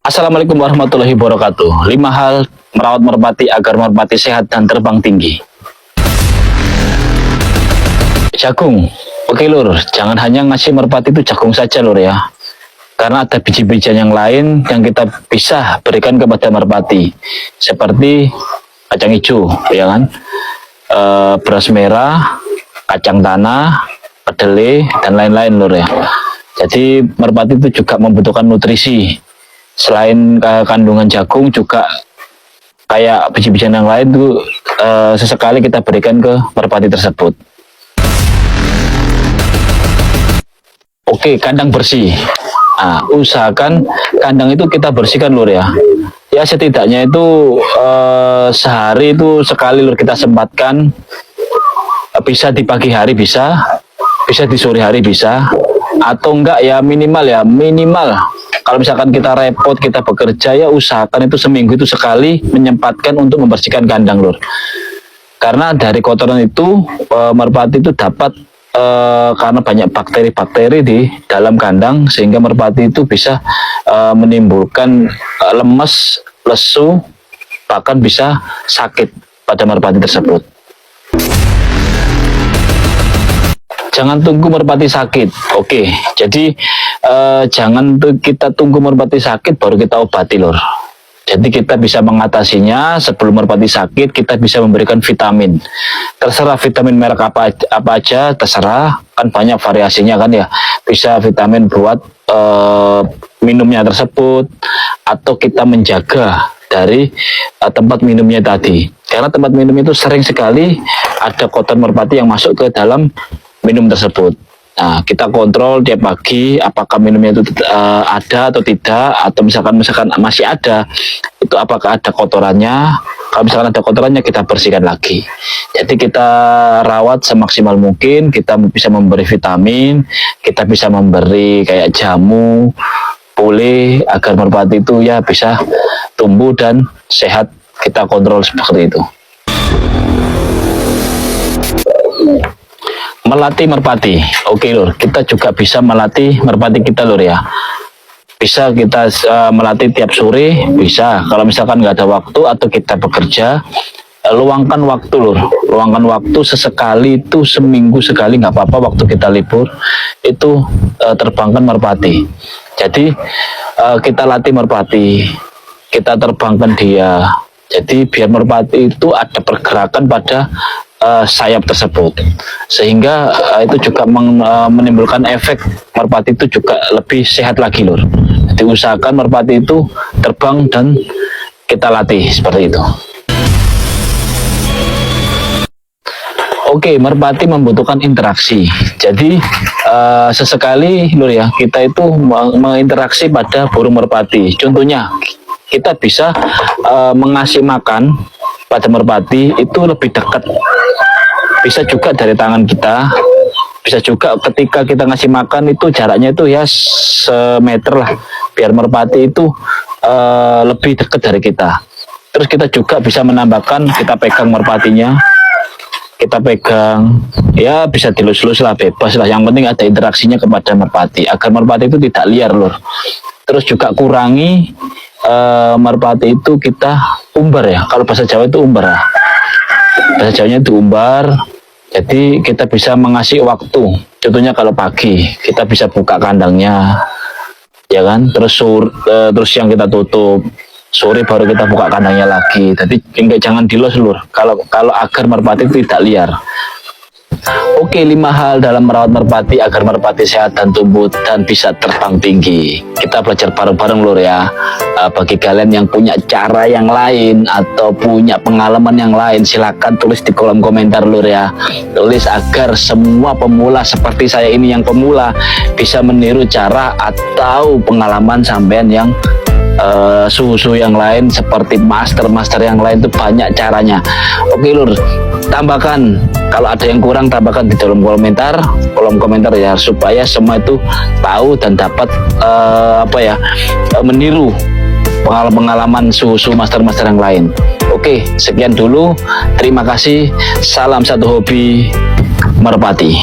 Assalamualaikum warahmatullahi wabarakatuh. 5 hal merawat merpati agar merpati sehat dan terbang tinggi. Jagung. Oke lur, jangan hanya ngasih merpati itu jagung saja lur ya. Karena ada biji-bijian yang lain yang kita bisa berikan kepada merpati. Seperti kacang hijau, ya kan? Beras merah, kacang tanah, kedelai, dan lain-lain lur ya. Jadi merpati itu juga membutuhkan nutrisi. Selain kandungan jagung juga kayak biji-bijian yang lain tuh sesekali kita berikan ke merpati tersebut. Oke, kandang bersih. Nah, usahakan kandang itu kita bersihkan lur ya. Ya setidaknya itu sehari itu sekali lur kita sempatkan. Bisa di pagi hari bisa di sore hari bisa, atau enggak ya minimal kalau misalkan kita repot, kita bekerja, ya usahakan itu seminggu itu sekali menyempatkan untuk membersihkan kandang lur. Karena dari kotoran itu merpati itu dapat karena banyak bakteri-bakteri di dalam kandang, sehingga merpati itu bisa menimbulkan lemes, lesu, bahkan bisa sakit pada merpati tersebut. Jangan tunggu merpati sakit. Oke, jadi jangan kita tunggu merpati sakit baru kita obati lur. Jadi kita bisa mengatasinya sebelum merpati sakit. Kita bisa memberikan vitamin. Terserah vitamin merek apa aja, terserah, kan banyak variasinya kan ya. Bisa vitamin buat minumnya tersebut, atau kita menjaga dari tempat minumnya tadi. Karena tempat minum itu sering sekali ada kotoran merpati yang masuk ke dalam minum tersebut. Nah, kita kontrol tiap pagi apakah minumnya itu ada atau tidak, atau misalkan masih ada, itu apakah ada kotorannya. Kalau misalkan ada kotorannya, kita bersihkan lagi. Jadi kita rawat semaksimal mungkin. Kita bisa memberi vitamin, kita bisa memberi kayak jamu, boleh, agar merpati itu ya bisa tumbuh dan sehat. Kita kontrol seperti itu. Melatih merpati. Oke lur, kita juga bisa melatih merpati kita lur ya. Bisa kita melatih tiap sore, bisa. Kalau misalkan nggak ada waktu atau kita bekerja, luangkan waktu lur. Luangkan waktu sesekali itu, seminggu sekali nggak apa-apa, waktu kita libur itu terbangkan merpati. Jadi kita latih merpati, kita terbangkan dia. Jadi biar merpati itu ada pergerakan pada sayap tersebut, sehingga itu juga menimbulkan efek merpati itu juga lebih sehat lagi lur. Jadi usahakan merpati itu terbang dan kita latih seperti itu. Oke, merpati membutuhkan interaksi. Jadi sesekali lur ya, kita itu menginteraksi pada burung merpati. Contohnya kita bisa mengasih makan pada merpati itu lebih dekat. Bisa juga dari tangan kita, bisa juga ketika kita ngasih makan itu jaraknya itu ya semeter lah, biar merpati itu lebih dekat dari kita. Terus kita juga bisa menambahkan, kita pegang merpatinya, kita pegang, ya bisa dilus-lus lah, bebas lah, yang penting ada interaksinya kepada merpati, agar merpati itu tidak liar lur. Terus juga kurangi merpati itu kita umbar ya, kalau bahasa Jawa itu umbar ya. Bahasa Jawanya itu umbar. Jadi kita bisa mengasih waktu. Contohnya kalau pagi kita bisa buka kandangnya, ya kan. Terus yang kita tutup. Sore baru kita buka kandangnya lagi. Jadi jangan dilos lur. Kalau agar merpati tidak liar. Oke, 5 hal dalam merawat merpati agar merpati sehat dan tumbuh dan bisa terbang tinggi. Kita belajar bareng-bareng lur ya. Bagi kalian yang punya cara yang lain atau punya pengalaman yang lain, silakan tulis di kolom komentar lur ya. Tulis agar semua pemula seperti saya ini yang pemula bisa meniru cara atau pengalaman sampean yang suhu-suhu yang lain, seperti master yang lain itu banyak caranya. Oke lur, tambahkan kalau ada yang kurang, tambahkan di dalam kolom komentar ya, supaya semua itu tahu dan dapat meniru pengalaman suhu-suhu master yang lain. Oke, sekian dulu, terima kasih, salam satu hobi merpati.